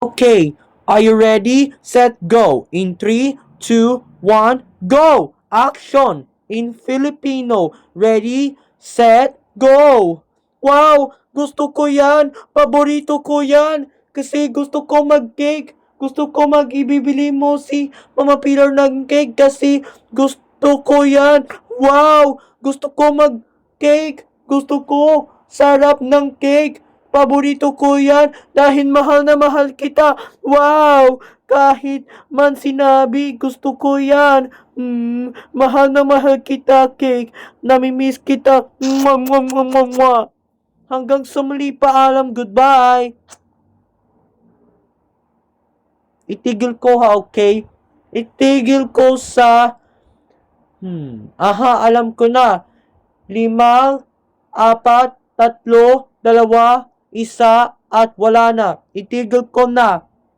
Okay, are you ready? Set, go. In 3, 2, 1, go! Action! In Filipino. Ready, set, go! Wow! Gusto ko yan! Paborito ko yan! Kasi gusto ko mag-cake. Gusto ko mag-ibibili mo si Mama Pilar ng cake kasi gusto ko yan. Wow! Gusto ko mag-cake. Gusto ko. Sarap ng cake. Paborito ko yan dahil mahal na mahal kita. Wow! Kahit man sinabi, gusto ko yan. Mahal na mahal kita, cake. Namimiss kita. Mwah, mwah, mwah, mwah, mwah. Hanggang sa muli, paalam, goodbye. Itigil ko ha, okay? Itigil ko sa... alam ko na. 5, 4, 3, 2, 1, at wala na. Itigil ko na.